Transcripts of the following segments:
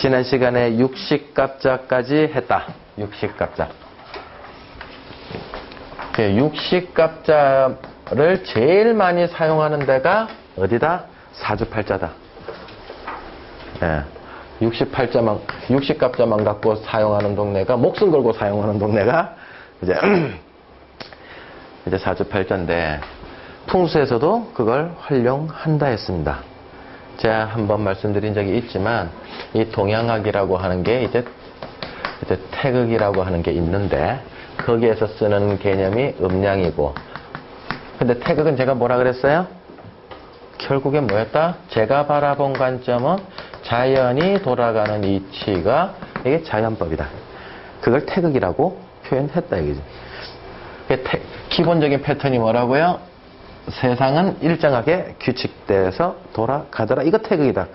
지난 시간에 육식갑자까지 했다. 육식갑자. 육식갑자를 제일 많이 사용하는 데가 어디다? 사주팔자다. 예. 육식갑자만 갖고 사용하는 동네가, 목숨 걸고 사용하는 동네가 이제 사주팔자인데, 풍수에서도 그걸 활용한다 했습니다. 제가 한번 말씀드린 적이 있지만, 이 동양학이라고 하는 게 이제 태극이라고 하는 게 있는데, 거기에서 쓰는 개념이 음양이고, 근데 태극은 제가 뭐라 그랬어요? 결국에 뭐였다? 제가 바라본 관점은 자연이 돌아가는 이치가, 이게 자연법이다. 그걸 태극이라고 표현했다, 이거지. 기본적인 패턴이 뭐라고요? 세상은 일정하게 규칙돼서 돌아가더라. 이거 태극이다.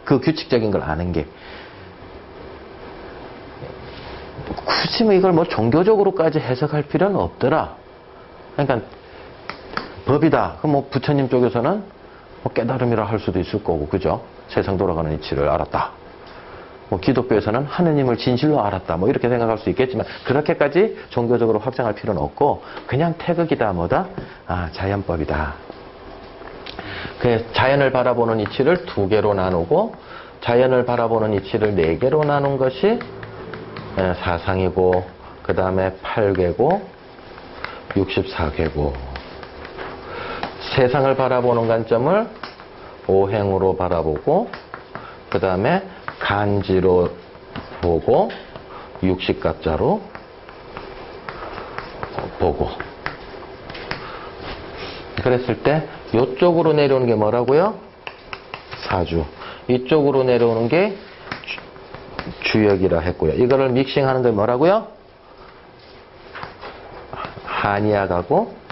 그 규칙적인 걸 아는 게. 굳이 뭐 이걸 뭐 종교적으로까지 해석할 필요는 없더라. 그러니까 법이다. 그럼 뭐 부처님 쪽에서는 뭐 깨달음이라 할 수도 있을 거고, 그죠? 세상 돌아가는 이치를 알았다. 뭐 기독교에서는 하느님을 진실로 알았다. 뭐 이렇게 생각할 수 있겠지만, 그렇게까지 종교적으로 확장할 필요는 없고, 그냥 태극이다. 뭐다? 아, 자연법이다. 그 자연을 바라보는 이치를 2개로 나누고, 자연을 바라보는 이치를 4개로 나눈 것이 사상이고, 그 다음에 8궤고, 64궤고, 세상을 바라보는 관점을 5행으로 바라보고, 그 다음에 간지로 보고, 육식갑자로 보고. 그랬을 때 이쪽으로 내려오는 게 뭐라고요? 사주. 이쪽으로 내려오는 게 주역이라 했고요. 이거를 믹싱하는 게 뭐라고요? 한의학하고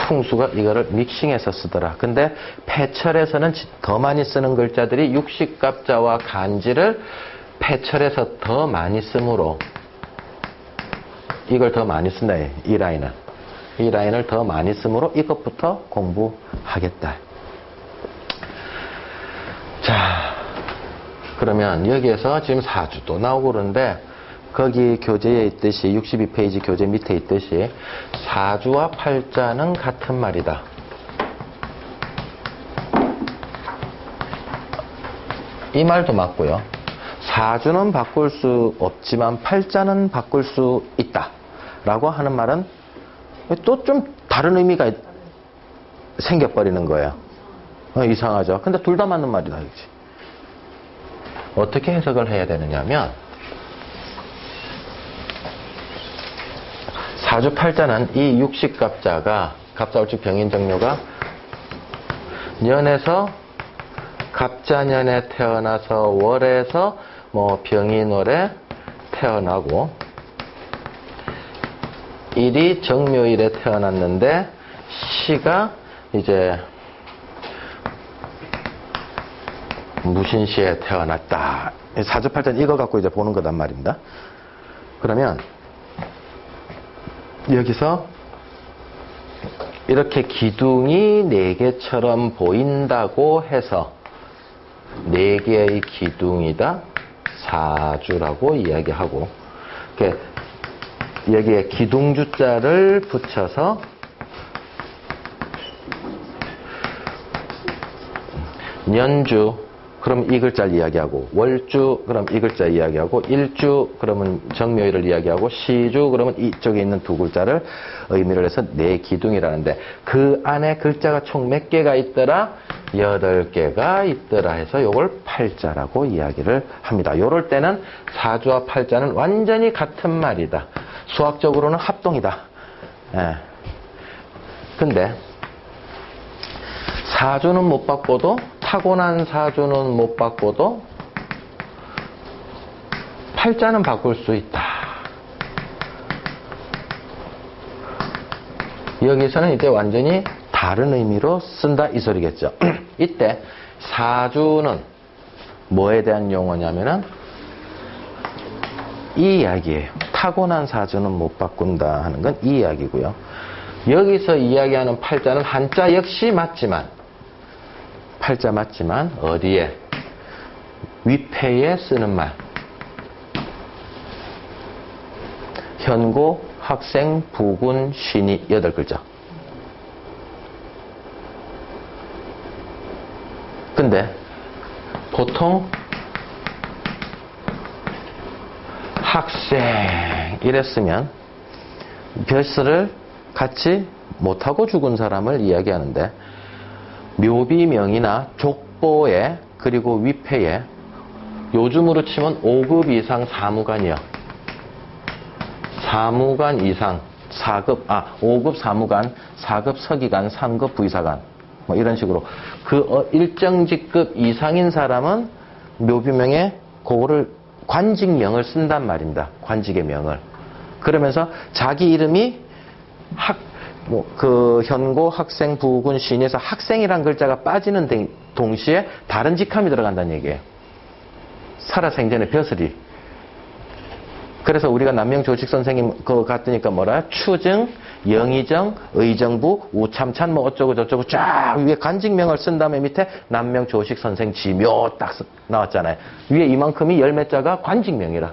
풍수가 이거를 믹싱해서 쓰더라. 근데 폐철에서는 더 많이 쓰는 글자들이 육식갑자와 간지를 폐철에서 더 많이 쓰므로 이걸 더 많이 쓴다. 이 라인은. 이 라인을 더 많이 쓰므로 이것부터 공부하겠다. 자, 그러면 여기에서 지금 사주도 나오고 그러는데, 거기 교재에 있듯이 62페이지 교재 밑에 있듯이 사주와 팔자는 같은 말이다. 이 말도 맞고요. 사주는 바꿀 수 없지만 팔자는 바꿀 수 있다 라고 하는 말은 또 좀 다른 의미가 생겨버리는 거예요. 이상하죠. 근데 둘 다 맞는 말이다. 그치? 어떻게 해석을 해야 되느냐면, 사주팔자는 이 육식갑자가, 갑자월축 병인정묘가 년에서 갑자년에 태어나서 월에서 뭐 병인월에 태어나고, 일이 정묘일에 태어났는데 시가 이제 무신시에 태어났다. 사주팔자는 이거 갖고 이제 보는 거단 말입니다. 그러면 여기서 이렇게 기둥이 4개처럼 보인다고 해서 4개의 기둥이다 사주라고 이야기하고, 여기에 기둥주자를 붙여서 년주 그럼 이 글자를 이야기하고, 월주 그럼 이 글자 이야기하고, 일주 그러면 정묘일을 이야기하고, 시주 그러면 이쪽에 있는 2 글자를 의미를 해서 4기둥이라는데, 그 안에 글자가 총 몇 개가 있더라? 8개가 있더라 해서 요걸 팔자라고 이야기를 합니다. 요럴 때는 사주와 팔자는 완전히 같은 말이다. 수학적으로는 합동이다. 예. 근데 사주는 못 바꿔도, 타고난 사주는 못 바꿔도 팔자는 바꿀 수 있다. 여기서는 이제 완전히 다른 의미로 쓴다 이 소리겠죠. 이때 사주는 뭐에 대한 용어냐면은 이 이야기예요. 타고난 사주는 못 바꾼다 하는 건 이 이야기고요. 여기서 이야기하는 팔자는 한자 역시 맞지만, 팔자 맞지만 어디에? 위패에 쓰는 말. 현고, 학생, 부군, 신이 8글자. 근데 보통 학생 이랬으면 벼슬을 같이 못하고 죽은 사람을 이야기하는데 묘비명이나 족보에 그리고 위패에 요즘으로 치면 5급 이상 사무관이요. 사무관 이상 4급 5급 사무관, 4급 서기관, 3급 부의사관 뭐 이런 식으로 그 일정 직급 이상인 사람은 묘비명에 그거를 관직명을 쓴단 말입니다. 관직의 명을. 그러면서 자기 이름이 그 현고, 학생, 부군, 신에서 학생이란 글자가 빠지는 동시에 다른 직함이 들어간다는 얘기예요. 살아생전의 벼슬이. 그래서 우리가 남명 조직 선생님 그거 갔더니까 뭐라? 추증, 영의정, 의정부, 우참찬 뭐 어쩌고 저쩌고 쫙 위에 관직명을 쓴 다음에 밑에 남명 조직 선생 지묘 딱 나왔잖아요. 위에 이만큼이 열몇 자가 관직명이라.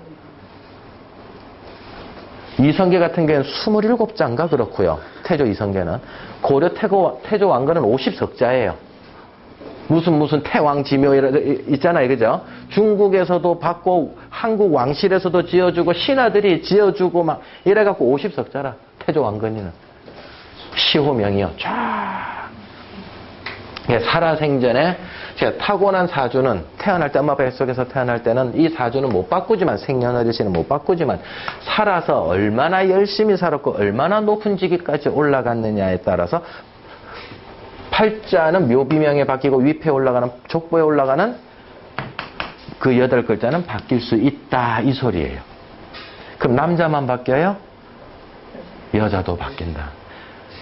이성계 같은 경우는 27자인가 그렇고요. 태조 이성계는. 고려 태조 왕건은 50석자예요. 무슨 태왕 지묘 있잖아요. 그죠? 중국에서도 받고 한국 왕실에서도 지어주고 신하들이 지어주고 막 이래갖고 50석자라. 태조 왕건이는. 시호명이요. 쫙. 살아생전에 제가 타고난 사주는 태어날 때 엄마 뱃속에서 태어날 때는 이 사주는 못 바꾸지만 생년월일시는 못 바꾸지만 살아서 얼마나 열심히 살았고 얼마나 높은 직위까지 올라갔느냐에 따라서 팔자는 묘비명에 바뀌고 위패에 올라가는 족보에 올라가는 그 8글자는 바뀔 수 있다 이 소리예요. 그럼 남자만 바뀌어요? 여자도 바뀐다.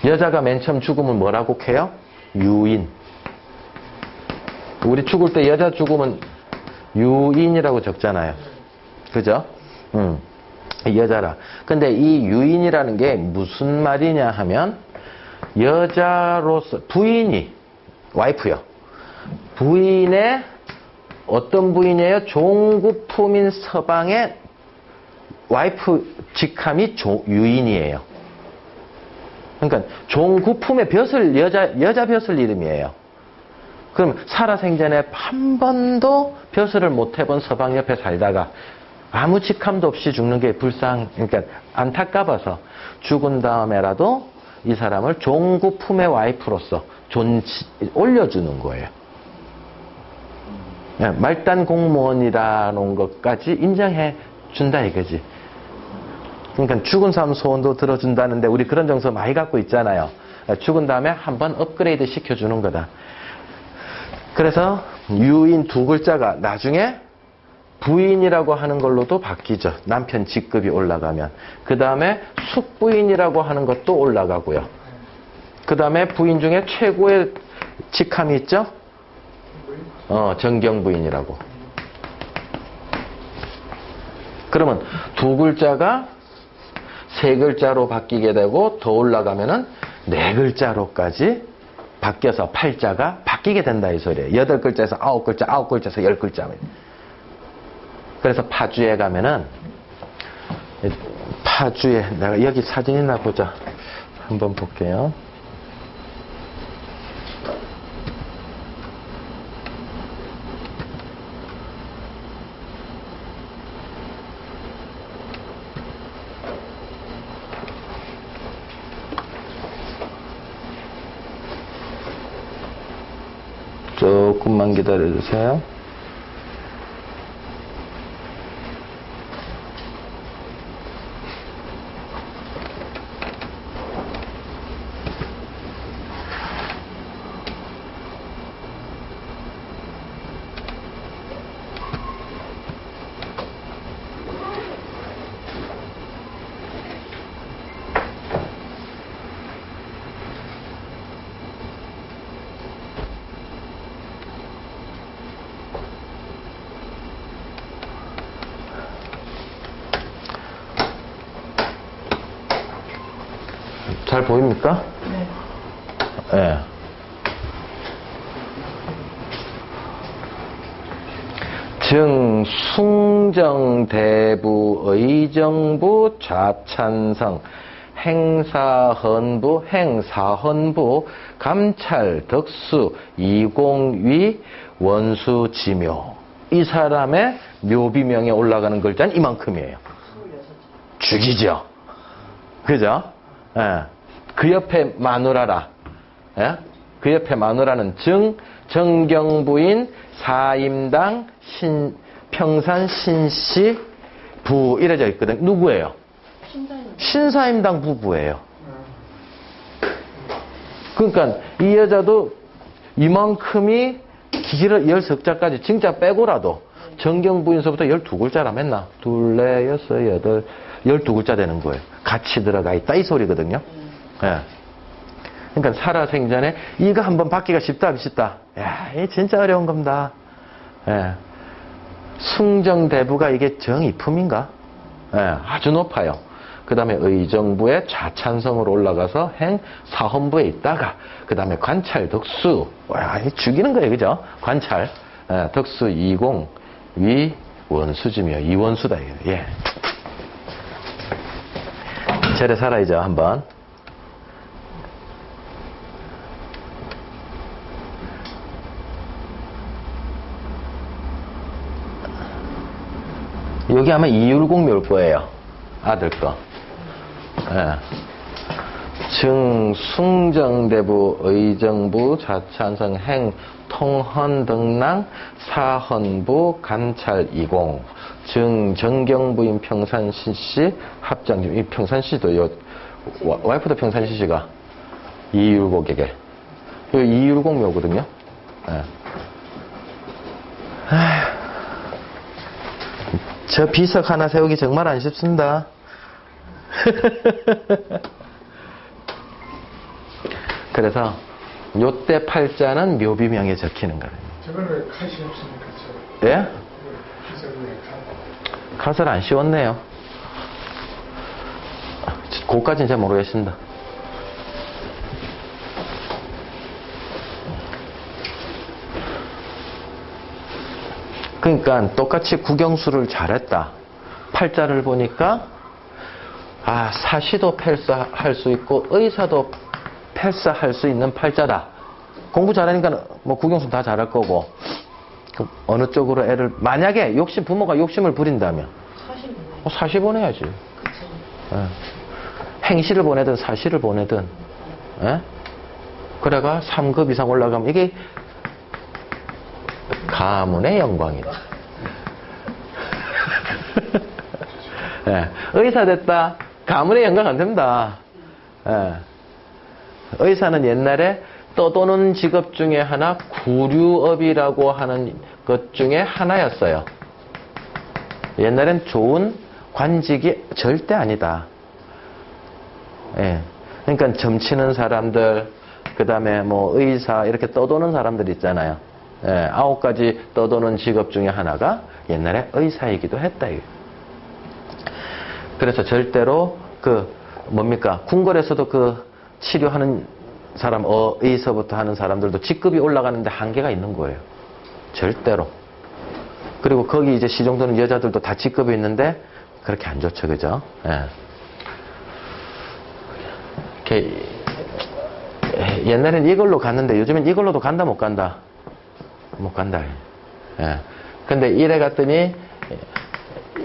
여자가 맨 처음 죽으면 뭐라고 해요? 유인. 우리 죽을 때 여자 죽으면 유인이라고 적잖아요. 그죠? 여자라. 근데 이 유인이라는 게 무슨 말이냐 하면 여자로서 부인이 와이프요. 부인의 어떤 부인이에요? 종구품인 서방의 와이프 직함이 유인이에요. 그러니까 종구품의 벼슬 여자 벼슬 이름이에요. 그럼 살아생전에 한 번도 벼슬을 못 해본 서방 옆에 살다가 아무 직함도 없이 죽는 게 그러니까 안타까워서 죽은 다음에라도 이 사람을 종구품의 와이프로서 올려주는 거예요. 말단 공무원이라는 것까지 인정해 준다 이거지. 그러니까 죽은 사람 소원도 들어준다는데 우리 그런 정서 많이 갖고 있잖아요. 죽은 다음에 한번 업그레이드 시켜주는 거다. 그래서 유인 2글자가 나중에 부인이라고 하는 걸로도 바뀌죠. 남편 직급이 올라가면. 그 다음에 숙부인이라고 하는 것도 올라가고요. 그 다음에 부인 중에 최고의 직함이 있죠? 정경부인이라고. 그러면 2글자가 3글자로 바뀌게 되고 더 올라가면은 4글자로까지 바뀌어서 팔자가 바뀌게 된다 이 소리예요. 8글자에서 9글자, 9글자에서 10글자. 그래서 파주에 가면은 파주에 내가 여기 사진 있나 보자. 한번 볼게요. 조금만 기다려주세요. 잘 보입니까? 네. 숭정대부 의정부 좌찬성 행사헌부 감찰 덕수 이공위 원수지묘. 이 사람의 묘비명에 올라가는 글자는 이만큼이에요. 죽이죠. 그죠? 예. 그 옆에 마누라라. 예? 그 옆에 마누라는 정경부인 사임당 평산 신씨 부 이래져 있거든. 누구예요? 신사임당 부부예요. 그러니까 이 여자도 이만큼이 길어 10석자까지 진짜 빼고라도 정경부인서부터 12글자라 했나? 둘, 넷, 여섯, 여덟 12글자 되는 거예요. 같이 들어가 있다 이 소리거든요. 예. 그러니까 살아생전에 이거 한번 받기가 쉽다. 야, 이 진짜 어려운 겁니다. 예. 숭정대부가 이게 정이품인가? 예, 아주 높아요. 그 다음에 의정부의 좌찬성으로 올라가서 행사헌부에 있다가 그 다음에 관찰 덕수. 와, 죽이는 거예요. 그죠? 관찰. 예, 덕수 이공 위 원수지며 이원수다. 예. 절에 살아야죠. 한번. 여기 아마 이율공 묘일 거예요. 아들 거. 예. 숭정대부 의정부 좌찬성 행 통헌등랑 사헌부 감찰 이공 정경부인 평산시씨 합장님. 이 평산시도 요 와이프도 평산시씨가 이율곡에게 요 이율곡 묘거든요. 예. 저 비석 하나 세우기 정말 안 쉽습니다. 그래서 요때 팔자는 묘비명에 적히는 거예요. 저걸 왜 칼이 없습니까? 예? 비석을 왜 칼? 갓을 안 씌웠네요. 그거까지는 잘 모르겠습니다. 그러니까 똑같이 국영수를 잘했다. 팔자를 보니까 사시도 필사할 수 있고 의사도 필사할 수 있는 팔자다. 공부 잘하니까 뭐 국영수 다 잘할 거고 어느 쪽으로 애를 만약에 부모가 욕심을 부린다면 사시 보내야지. 예. 행시를 보내든 사시를 보내든 예? 그래가 3급 이상 올라가면 이게 가문의 영광이다. 예. 의사 됐다. 가문의 영광 안 됩니다. 예. 의사는 옛날에 떠도는 직업 중에 하나 구류업이라고 하는 것 중에 하나였어요. 옛날엔 좋은 관직이 절대 아니다. 예. 그러니까 점치는 사람들, 그 다음에 뭐 의사 이렇게 떠도는 사람들 있잖아요. 예, 9가지 떠도는 직업 중에 하나가 옛날에 의사이기도 했다. 그래서 절대로 궁궐에서도 치료하는 사람, 의서부터 하는 사람들도 직급이 올라가는데 한계가 있는 거예요. 절대로. 그리고 거기 이제 시종도는 여자들도 다 직급이 있는데 그렇게 안 좋죠. 그죠? 예. 옛날엔 이걸로 갔는데 요즘엔 이걸로도 간다 못 간다? 못 간다. 예. 근데 이래 갔더니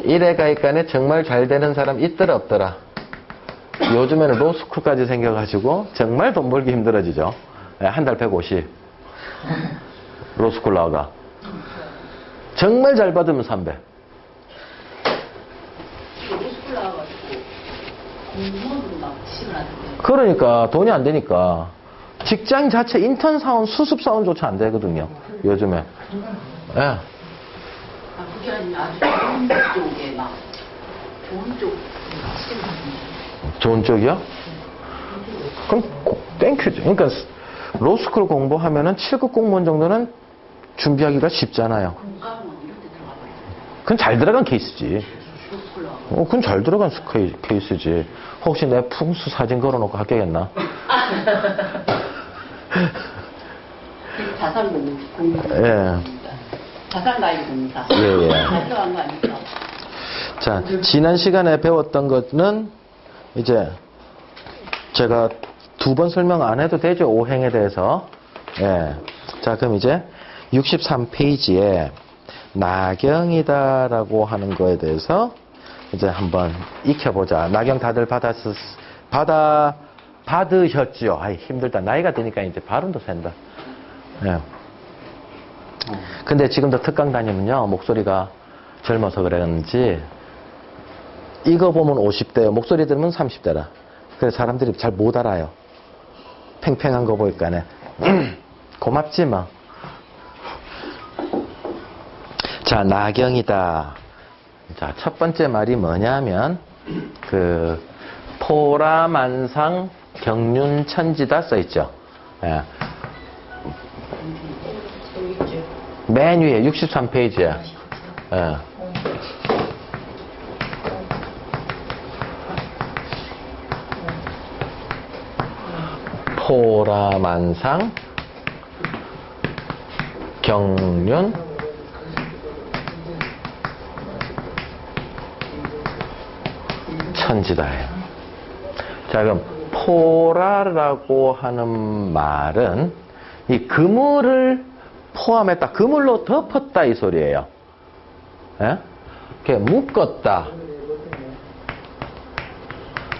이래 가니까 정말 잘 되는 사람 있더라 없더라? 요즘에는 로스쿨까지 생겨가지고 정말 돈 벌기 힘들어지죠. 예, 한 달 150. 로스쿨 나와가. 정말 잘 받으면 300. 로스쿨 나와가지고 공무원으로 막 시을 하던데. 그러니까 돈이 안 되니까. 직장 자체 인턴 사원, 수습 사원조차 안 되거든요. 요즘에. 예. 그게 아니라 아주 좋은 쪽에 막 좋은 쪽 시을 하던데. 좋은 쪽이요? 그럼 땡큐죠. 그러니까 로스쿨 공부하면은 7급 공무원 정도는 준비하기가 쉽잖아요. 공과학원 이런 데 들어가 봐요. 그건 잘 들어간 케이스지. 로스쿨 나와. 그건 잘 들어간 케이스지. 혹시 내 풍수 사진 걸어놓고 합격했나? 자산 공부. 예. 자산가입입니다. 예. 다 들어간 거 아니죠? 자, 지난 시간에 배웠던 것은 이제 제가 2번 설명 안 해도 되죠. 오행에 대해서. 예. 자, 그럼 이제 63페이지에 나경이다라고 하는 거에 대해서 이제 한번 익혀보자. 나경 다들 받으셨죠? 아이, 힘들다. 나이가 드니까 이제 발음도 샌다. 예. 근데 지금도 특강 다니면요, 목소리가 젊어서 그랬는지, 이거 보면 50대요. 목소리 들으면 30대라. 그래서 사람들이 잘 못 알아요. 팽팽한 거 보니까네. 고맙지 뭐. 자, 나경이다. 자, 첫 번째 말이 뭐냐면, 포라만상 경륜천지다 써있죠. 예. 맨 위에 63페이지에. 예. 포라만상 경륜 천지다예요. 자, 그럼 포라라고 하는 말은 이 그물을 포함했다, 그물로 덮었다 이 소리예요. 예? 이렇게 묶었다,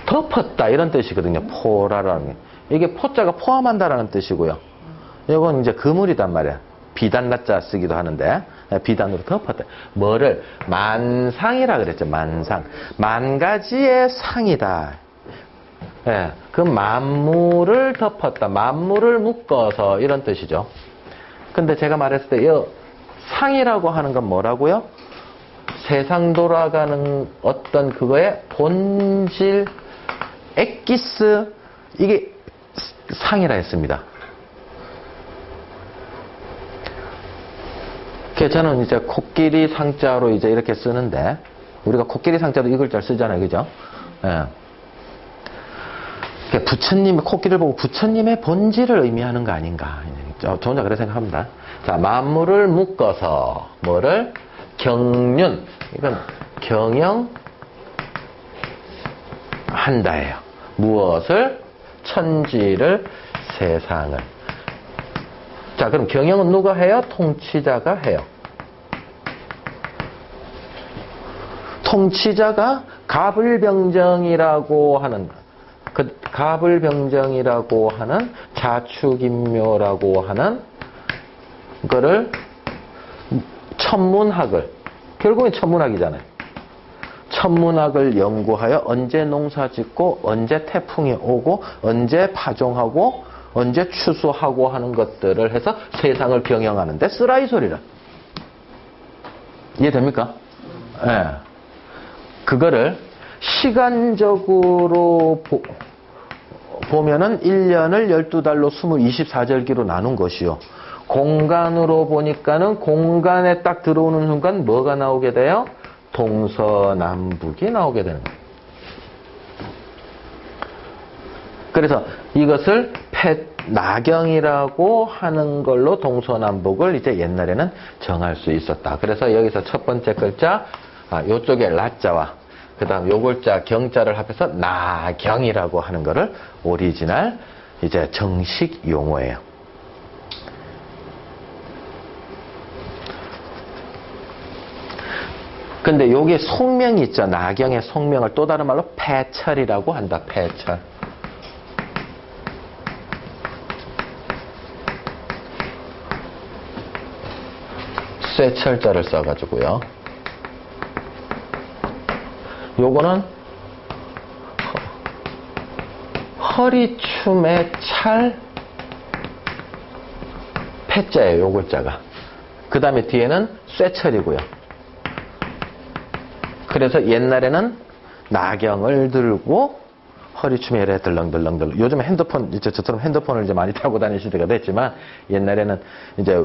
덮었다 이런 뜻이거든요. 포라라는 게. 이게 포자가 포함한다라는 뜻이고요. 이건 이제 그물이단 말이야. 비단나자 쓰기도 하는데 비단으로 덮었다. 뭐를? 만상이라 그랬죠. 만상. 만 가지의 상이다. 예, 그 만물을 덮었다. 만물을 묶어서 이런 뜻이죠. 근데 제가 말했을 때 이 상이라고 하는 건 뭐라고요? 세상 돌아가는 어떤 그거의 본질, 엑기스, 이게 상이라 했습니다. 그래서 저는 이제 코끼리 상자로 이제 이렇게 쓰는데, 우리가 코끼리 상자도 이 글자를 쓰잖아요. 그죠? 예. 부처님, 코끼리를 보고 부처님의 본질을 의미하는 거 아닌가. 저 혼자 그렇게 생각합니다. 자, 만물을 묶어서, 뭐를? 경륜. 이건 경영한다예요. 무엇을? 천지를, 세상을. 자, 그럼 경영은 누가 해요? 통치자가 해요. 통치자가 가불병정이라고 하는, 가불병정이라고 하는 자축인묘라고 하는 거를 천문학을, 결국엔 천문학이잖아요. 천문학을 연구하여 언제 농사 짓고 언제 태풍이 오고 언제 파종하고 언제 추수하고 하는 것들을 해서 세상을 경영하는데 쓰라 이 소리라. 이해됩니까? 예. 네. 그거를 시간적으로 보면은 1년을 12달로 24절기로 나눈 것이요. 공간으로 보니까는 공간에 딱 들어오는 순간 뭐가 나오게 돼요? 동서남북이 나오게 되는 거예요. 그래서 이것을 나경이라고 하는 걸로 동서남북을 이제 옛날에는 정할 수 있었다. 그래서 여기서 첫 번째 글자, 요쪽에 라자와 그 다음 요 글자 경자를 합해서 나경이라고 하는 거를 오리지널 이제 정식 용어예요. 근데 요게 속명이 있죠. 나경의 속명을 또 다른 말로 폐철이라고 한다. 폐철. 쇠철자를 써가지고요. 요거는 허리춤의 찰 패자예요. 요 글자가. 그 다음에 뒤에는 쇠철이고요. 그래서 옛날에는 나경을 들고 허리춤에 이래 덜렁덜렁. 요즘 핸드폰, 이제 저처럼 핸드폰을 이제 많이 타고 다니는 시대가 됐지만 옛날에는 이제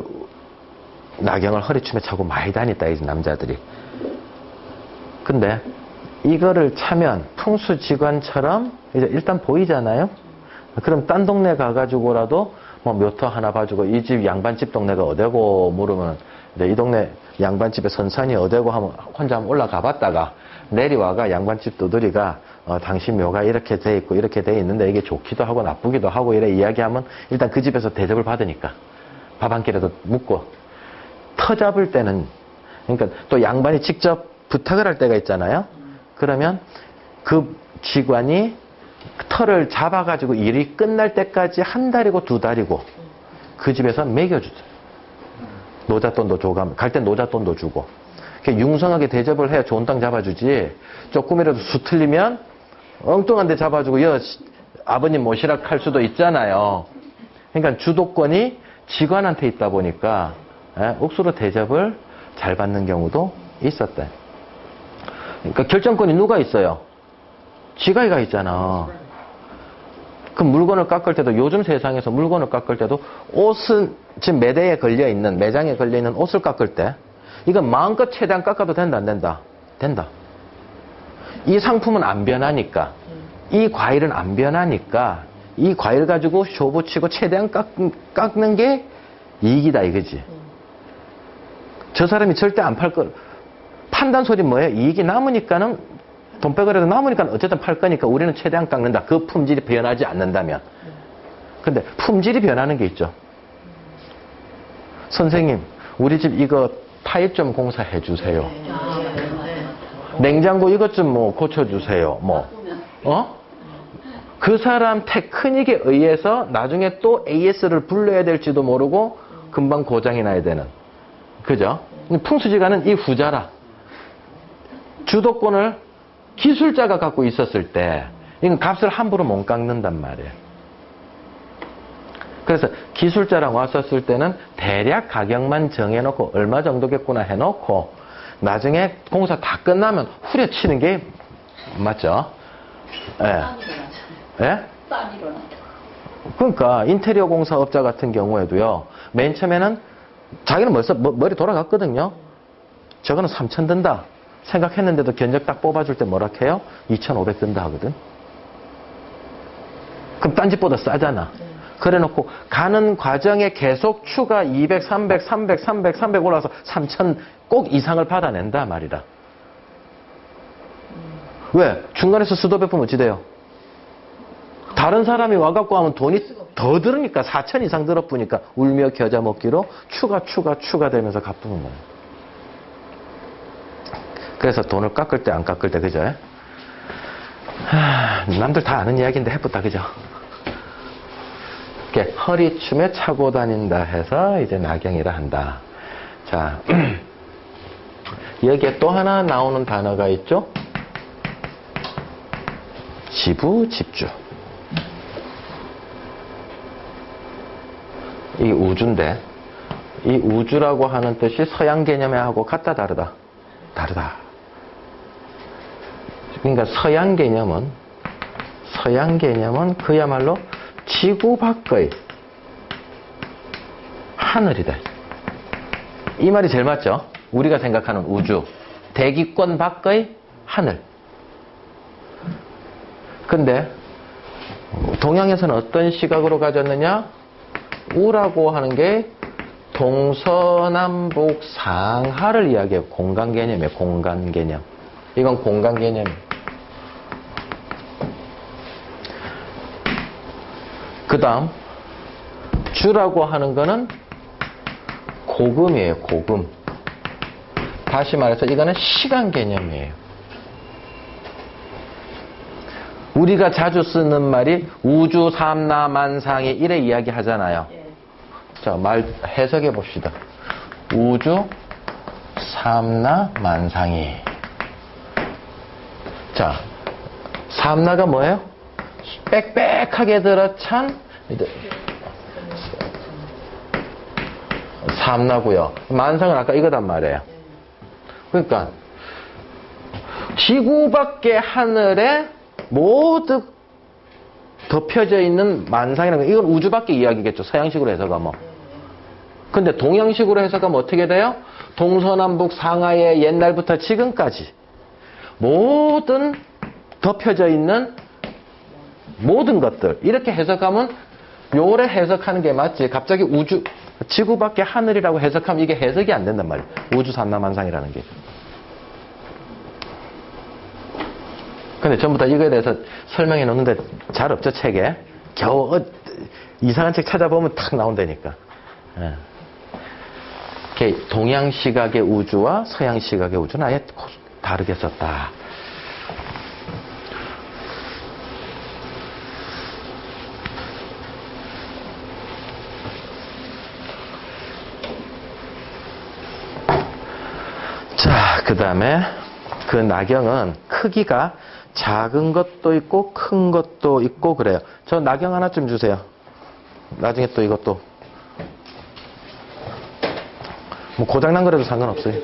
나경을 허리춤에 차고 많이 다녔다, 이 남자들이. 근데 이거를 차면 풍수지관처럼 이제 일단 보이잖아요. 그럼 딴 동네 가가지고라도 뭐 묘터 하나 봐주고 이 집 양반집 동네가 어디고 물으면 이제 이 동네 양반집에 선산이 어디고 하면 혼자 한번 올라가 봤다가 내려와가 양반집 두드리가 당신 묘가 이렇게 돼 있고 이렇게 돼 있는데 이게 좋기도 하고 나쁘기도 하고 이래 이야기하면 일단 그 집에서 대접을 받으니까 밥 한 끼라도 묻고 터 잡을 때는 그러니까 또 양반이 직접 부탁을 할 때가 있잖아요. 그러면 그 직관이 터를 잡아가지고 일이 끝날 때까지 한 달이고 두 달이고 그 집에서 먹여주죠. 노잣돈도 줘가 갈 땐 노잣돈도 주고 융성하게 대접을 해야 좋은 땅 잡아주지. 조금이라도 수틀리면 엉뚱한 데 잡아주고 아버님 모시라 할 수도 있잖아요. 그러니까 주도권이 직관한테 있다 보니까 옥수로 대접을 잘 받는 경우도 있었대. 그러니까 결정권이 누가 있어요? 지가이가 있잖아. 그 물건을 깎을 때도 요즘 세상에서 물건을 깎을 때도 옷은 지금 매장에 걸려있는 옷을 깎을 때 이건 마음껏 최대한 깎아도 된다 안 된다? 된다. 이 상품은 안 변하니까 이 과일은 안 변하니까 이 과일 가지고 쇼 붙이고 최대한 깎는 게 이익이다 이거지. 저 사람이 절대 안 팔 거. 판단 소리 뭐예요? 이익이 남으니까는 돈 빼고라도 남으니까 어쨌든 팔 거니까 우리는 최대한 깎는다. 그 품질이 변하지 않는다면. 근데 품질이 변하는 게 있죠. 선생님, 우리 집 이거 타입 좀 공사해 주세요. 냉장고 이것 좀 뭐 고쳐주세요. 그 사람 테크닉에 의해서 나중에 또 AS를 불러야 될지도 모르고 금방 고장이 나야 되는. 그죠? 풍수지가는 이 후자라. 주도권을 기술자가 갖고 있었을 때 이건 값을 함부로 못 깎는단 말이에요. 그래서 기술자랑 왔었을 때는 대략 가격만 정해놓고 얼마 정도겠구나 해놓고 나중에 공사 다 끝나면 후려치는 게 맞죠? 예. 예? 그러니까 인테리어 공사업자 같은 경우에도요. 맨 처음에는 자기는 벌써 머리 돌아갔거든요. 저거는 3,000 든다 생각했는데도 견적 딱 뽑아줄 때 뭐라 해요? 2,500 든다 하거든. 그럼 딴 집보다 싸잖아. 그래 놓고 가는 과정에 계속 추가 200, 300, 300, 300, 300 올라가서 3,000 꼭 이상을 받아낸다 말이다. 왜? 중간에서 수도 베푸면 어찌 돼요? 다른 사람이 와갖고 하면 돈이 더 들으니까 4,000 이상 들어보니까 울며 겨자 먹기로 추가 되면서 갚는 거예요. 그래서 돈을 깎을 때 안 깎을 때 그죠? 남들 다 아는 이야기인데 해보다 그죠? 이렇게 허리춤에 차고 다닌다 해서 이제 낙양이라 한다. 자, 여기에 또 하나 나오는 단어가 있죠? 지부집주. 이게 우주인데 이 우주라고 하는 뜻이 서양 개념하고 같다 다르다? 다르다. 그러니까 서양 개념은 그야말로 지구 밖의 하늘이다. 이 말이 제일 맞죠? 우리가 생각하는 우주. 대기권 밖의 하늘. 근데 동양에서는 어떤 시각으로 가졌느냐? 우라고 하는 게 동서남북 상하를 이야기해요. 공간 개념이에요. 공간 개념. 이건 공간 개념이에요. 그 다음 주라고 하는 거는 고금이에요. 고금. 다시 말해서 이거는 시간 개념이에요. 우리가 자주 쓰는 말이 우주 삼나 만상이 이래 이야기 하잖아요. 자, 말 해석해 봅시다. 우주 삼나 만상이. 자, 삼나가 뭐예요? 빽빽하게 들어찬 삼나고요. 만상은 아까 이거단 말이에요. 그러니까 지구 밖의 하늘에 모두 덮여져 있는 만상이라는 거, 이건 우주 밖의 이야기겠죠. 서양식으로 해석하면. 근데 동양식으로 해석하면 어떻게 돼요? 동서남북 상하의 옛날부터 지금까지 모든 덮여져 있는 모든 것들, 이렇게 해석하면 요래 해석하는 게 맞지. 갑자기 우주, 지구 밖에 하늘이라고 해석하면 이게 해석이 안 된단 말이야. 우주 삼라만상이라는 게. 근데 전부 다 이거에 대해서 설명해 놓는데 잘 없죠, 책에. 겨우 이상한 책 찾아보면 탁 나온다니까. 예. 이렇게 동양 시각의 우주와 서양 시각의 우주는 아예 다르게 썼다. 자, 그 다음에 그 나경은 크기가 작은 것도 있고 큰 것도 있고 그래요. 저 나경 하나 좀 주세요. 나중에 또 이것도 뭐 고장난 거라도 상관없어요.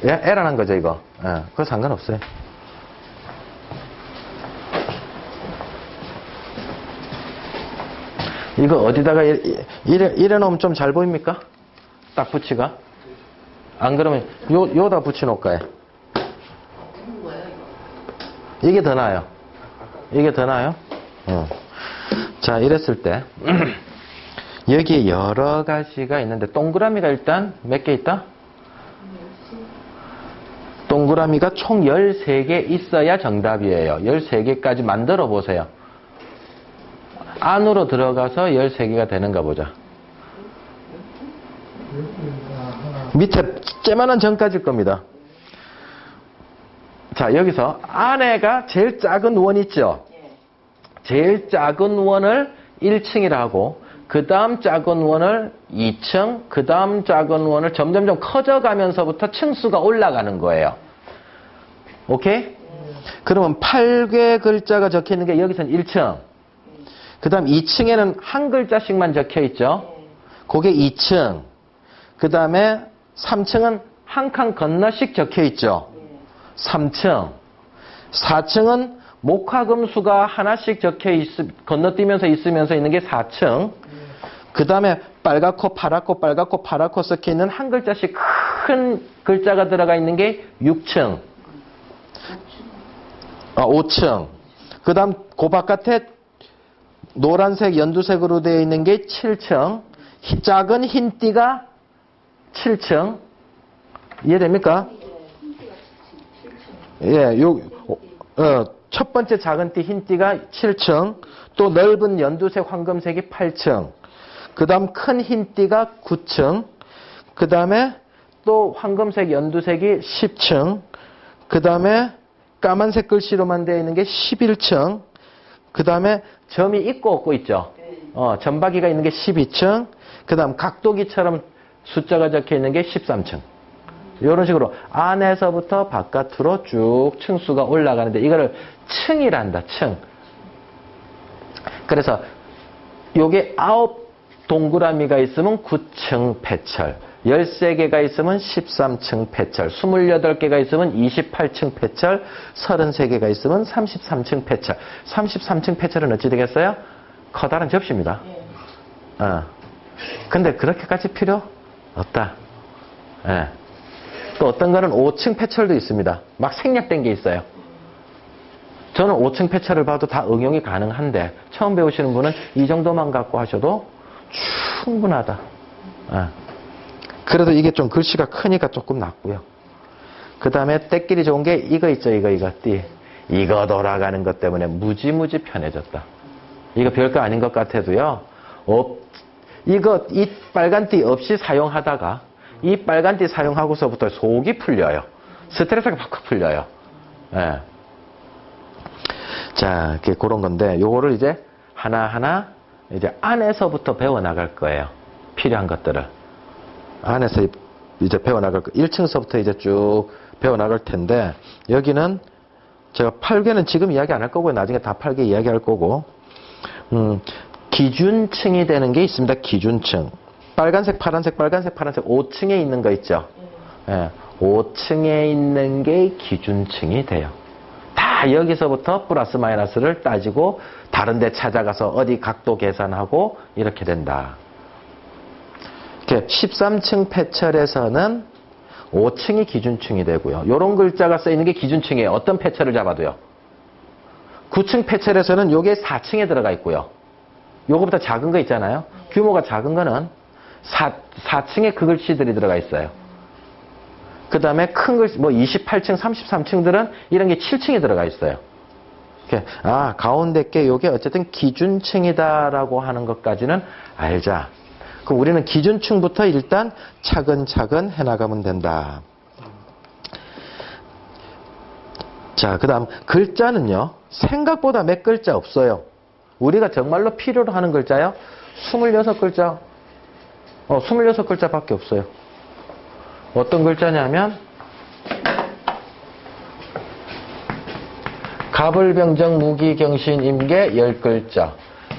예? 에러 난 거죠 이거. 예, 그거 상관없어요. 이거 어디다가 이래 놓으면 좀 잘 보입니까? 딱 붙이가? 안 그러면 요다 붙여놓을까요? 이게 더 나아요. 이게 더 나아요? 자, 이랬을 때 여기에 여러 가지가 있는데 동그라미가 일단 몇 개 있다? 동그라미가 총 13개 있어야 정답이에요. 13개까지 만들어 보세요. 안으로 들어가서 13개가 되는가 보자. 밑에 쬐만한 점까지일 겁니다. 자, 여기서 안에가 제일 작은 원 있죠? 제일 작은 원을 1층이라 하고 그 다음 작은 원을 2층, 그 다음 작은 원을 점점점 커져가면서부터 층수가 올라가는 거예요. 오케이? 그러면 8개 글자가 적혀 있는 게 여기서는 1층. 그 다음 2층에는 한 글자씩만 적혀 있죠? 그게 2층. 그 다음에 3층은 한 칸 건너씩 적혀 있죠? 3층. 4층은 목화금수가 하나씩 적혀 건너뛰면서 있으면서 있는 게 4층. 그 다음에 빨갛고 파랗고 빨갛고 파랗고 섞여 있는 한 글자씩 큰 글자가 들어가 있는 게 6층. 5층. 그 다음 그 바깥에 노란색 연두색으로 되어 있는 게 7층. 작은 흰띠가 7층. 이해됩니까? 예, 첫 번째 작은 띠 흰띠가 7층. 또 넓은 연두색 황금색이 8층. 그 다음 큰 흰띠가 9층. 그 다음에 또 황금색 연두색이 10층. 그 다음에 까만색 글씨로만 되어 있는 게 11층. 그 다음에 점이 있고 없고 있죠. 점박이가 있는 게 12층. 그 다음 각도기처럼 숫자가 적혀 있는 게 13층. 이런 식으로 안에서부터 바깥으로 쭉 층수가 올라가는데 이거를 층이란다. 층. 그래서 요게 9 동그라미가 있으면 9층 폐철, 13개가 있으면 13층 폐철, 28개가 있으면 28층 폐철, 33개가 있으면 33층 폐철. 33층 폐철은 어찌 되겠어요? 커다란 접시입니다. 근데 그렇게까지 필요 없다. 예. 또 어떤 거는 5층 폐철도 있습니다. 막 생략된 게 있어요. 저는 5층 폐철을 봐도 다 응용이 가능한데 처음 배우시는 분은 이 정도만 갖고 하셔도 충분하다. 그래도 이게 좀 글씨가 크니까 조금 낫고요. 그 다음에 때끼리 좋은 게 이거 있죠. 이거 띠. 이거 돌아가는 것 때문에 무지무지 편해졌다. 이거 별거 아닌 것 같아도요. 이 빨간 띠 없이 사용하다가 이 빨간 띠 사용하고서부터 속이 풀려요. 스트레스가 팍팍 풀려요. 예. 자, 그런 건데 요거를 이제 하나하나 이제 안에서부터 배워나갈 거예요. 필요한 것들을. 안에서 이제 배워나갈 거. 1층서부터 이제 쭉 배워나갈 텐데, 여기는 제가 8개는 지금 이야기 안 할 거고요. 나중에 다 8개 이야기할 거고, 기준층이 되는 게 있습니다. 기준층. 빨간색, 파란색, 빨간색, 파란색 5층에 있는 거 있죠? 예, 5층에 있는 게 기준층이 돼요. 다 여기서부터 플러스 마이너스를 따지고 다른 데 찾아가서 어디 각도 계산하고 이렇게 된다. 13층 폐철에서는 5층이 기준층이 되고요. 이런 글자가 써 있는 게 기준층이에요. 어떤 폐철을 잡아도요. 9층 폐철에서는 이게 4층에 들어가 있고요. 요거보다 작은 거 있잖아요. 규모가 작은 거는 4층에 그 글씨들이 들어가 있어요. 그 다음에 큰 글씨, 뭐 28층, 33층들은 이런 게 7층에 들어가 있어요. 가운데 게 요게 어쨌든 기준층이다라고 하는 것까지는 알자. 그럼 우리는 기준층부터 일단 차근차근 해나가면 된다. 자, 그 다음 글자는요. 생각보다 몇 글자 없어요. 우리가 정말로 필요로 하는 글자요. 26글자. 26글자밖에 없어요. 어떤 글자냐면 가불병정 무기경신 임계 10글자,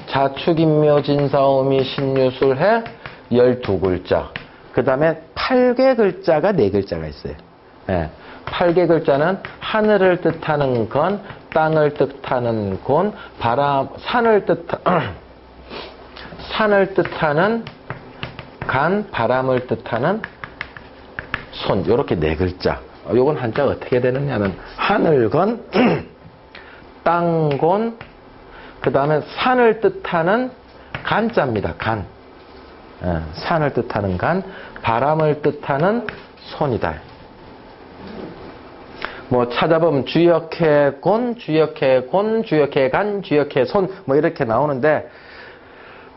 자축인묘 진사오미 신유술해 12글자, 그 다음에 8개 글자가 4글자가 있어요. 8개 글자는 하늘을 뜻하는 건, 땅을 뜻하는 곤, 산을 뜻하는 간, 바람을 뜻하는 손, 요렇게 4글자. 요건 한자가 어떻게 되느냐는 하늘건, 땅곤, 그 다음에 산을 뜻하는 간자입니다. 간. 산을 뜻하는 간, 바람을 뜻하는 손이다. 뭐 찾아보면 주역해 곤, 주역해 곤, 주역해 간, 주역해 손, 뭐 이렇게 나오는데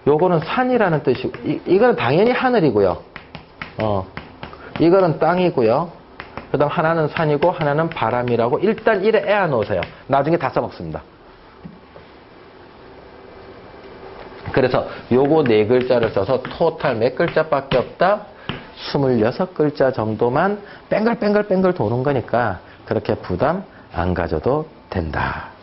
요거는 산이라는 뜻이고, 이거는 당연히 하늘이고요. 이거는 땅이고요. 그 다음 하나는 산이고 하나는 바람이라고 일단 이래 애워 놓으세요. 나중에 다 써먹습니다. 그래서 요거 4글자를 써서 토탈 몇 글자밖에 없다? 26글자 정도만 뺑글뺑글 도는 거니까 그렇게 부담 안 가져도 된다.